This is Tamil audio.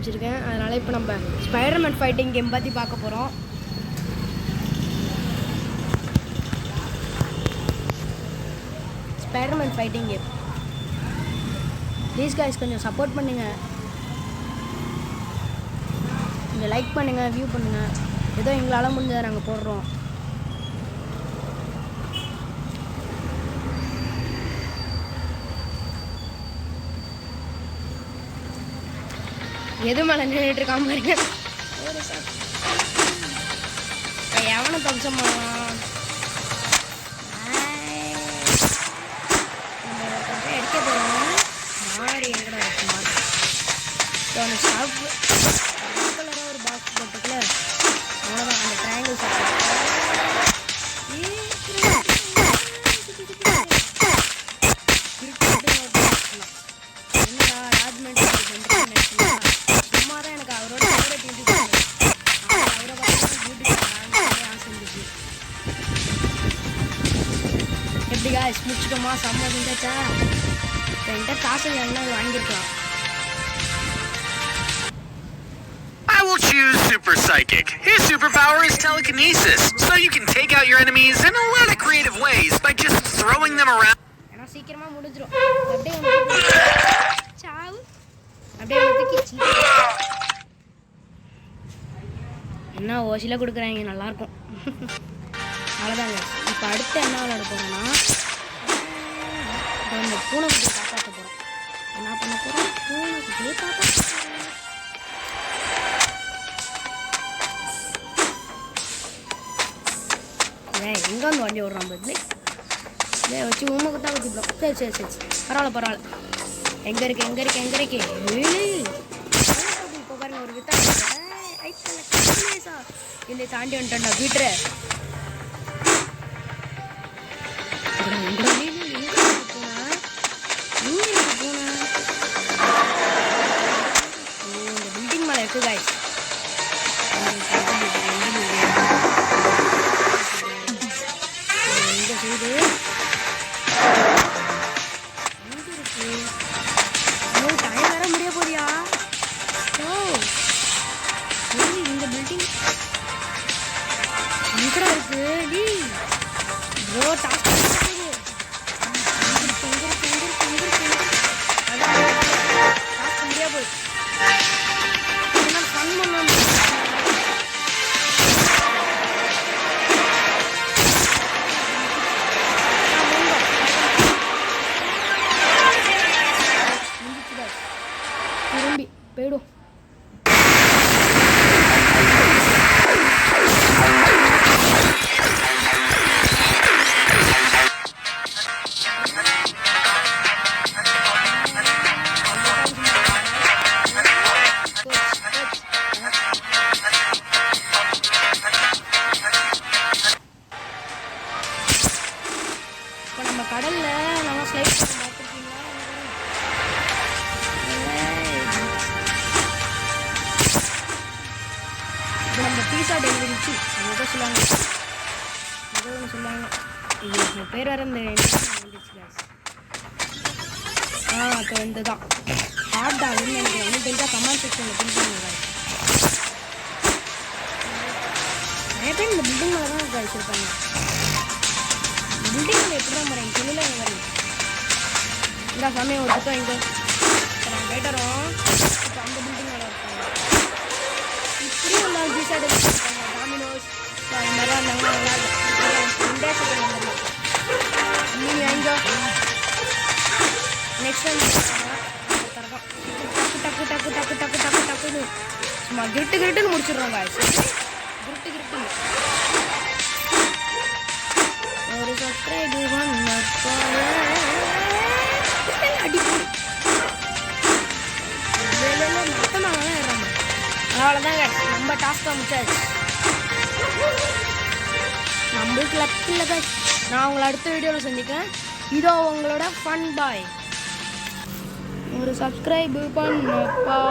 ஆரம்பிச்சிருக்கேன். அதனால் இப்போ நம்ம ஸ்பைடர்மேன் ஃபைட்டிங் கேம் பற்றி பார்க்க போகிறோம். Spiderman fighting game. Please guys கொஞ்சம் சப்போர்ட் பண்ணுங்கள், கொஞ்சம் லைக் பண்ணுங்கள், வியூ பண்ணுங்கள். ஏதோ எங்களால் முடிஞ்சதை நாங்கள் போடுறோம். எது மேலே நின்றுட்டு இருக்காம பாருங்க. எவனை தப்பிச்சம்மா எடுக்க போகிறோம். மாறி எங்கட கலராக ஒரு பாக்ஸ் போட்டுக்கல, அவ்வளோதான். அந்த ட்ரையாங்கிள் என்னடா ராஜ்மெண்ட் சும்மா தான் எனக்கு அவரோட ஃபேவரட் யூடியூபர். அவரை பார்த்து யூடியூப் ஆசை இருந்துச்சு. எப்படி காய்ஸ் முடிச்சுட்டோமா? செம்ம செஞ்சாச்சா? இப்போ என்கிட்ட காசு எல்லாம் வாங்கியிருக்கலாம். I will choose Super Psychic. His superpower is telekinesis, so you can take out your enemies in a lot of creative ways by just throwing them around. ஏன்னா சீக்கிரமாக முடிஞ்சிடும். அப்படியே சாவு அப்படியே தூக்கிச்சு. என்ன ஓசியில் கொடுக்குறாங்க, நல்லாயிருக்கும். அவ்வளோதாங்க. இப்போ அடுத்து என்ன விளையாட போகிறோன்னா, இந்த பூனைக்குட்டியை காப்பாற்ற போகிறோம். என்ன பண்ண போகிறோம்? பூனைக்குட்டியை காப்பாற்ற போகிறோம். எங்கே வந்து வண்டி ஓடுறான் பார்த்து இதே வச்சு உண்மைக்கு தான் வச்சுப்போம். சரி சரி சரி பரவாயில்ல. எங்கே இருக்கு இப்போ பாருங்க ஒரு வித்தா இந்த தாண்டி வந்துட்டா வீட்டுரு. இந்த பில்டிங் மேலே இருக்கு காய்ஸ். இந்த சைடு எங்கே இருக்கு? டைம் வர முடிய போறியா? இந்த பில்டிங் எங்கடா இருக்கு? டி ப்ரோ டாஸ்க் முடியா போய் ஃபன் பண்ணணும். திரும்பி போயிடும். இப்போ நம்ம கடலில் நம்ம ஸ்லைட் பண்ண பார்த்துருக்கீங்களா? இப்போ நம்ம பீஸா டெலிவரிச்சு எதோ சொல்லுவாங்க, ஏதோ ஒன்று சொல்லுவாங்க. இது பேர் வேறு இந்த இப்போ இந்த தான் ஹாட் டாக்னு நினைக்கிறேன். ஒன்றும் தெரிஞ்சால் கமெண்ட் செக்ஷனில் பின் பண்ணுங்க. நிறைய பேர் இந்த பில்டிங் மேலே தான் வச்சுருப்பாங்க. பில்டிங்கில் எப்படி தான் வரேன் சொல்லல வரேன். இந்த சமயம் ஒரு புத்தகம் இங்கே இப்போ நாங்கள் போய்ட்டுறோம். இப்போ அந்த பில்டிங் மேலே இருப்பாங்க. இப்படியும் எல்லாம் பீஸா டெலிவரி இருப்பாங்க. டாமினோஸ் அது மாதிரிலாம் இருந்தாங்கன்னா நல்லாயிருக்கும். இந்தியா சைக்கிள் வந்துடலாம். நீங்கள் எங்கே நெக்ஸ்ட் டைம் டக்குன்னு சும்மா கிருட்டுன்னு முடிச்சிடுறோம் காய்ஸ். கிருட்டு ஒரு சப்ஸ்கிரைபு அடிப்போம். மொத்தமாக தான் ஏறாங்க. அவ்வளோதான் காய்ஸ், நம்ம டாஸ்க்காக முடிச்சாச்சு. நம்மளுக்கு லக் இல்லை காய்ஸ். நான் உங்களை அடுத்த வீடியோவில் சந்திக்கிறேன். இதோ உங்களோட ஃபன் பாய். ஒரு சப்ஸ்கிரைபு பண்ணப்பா.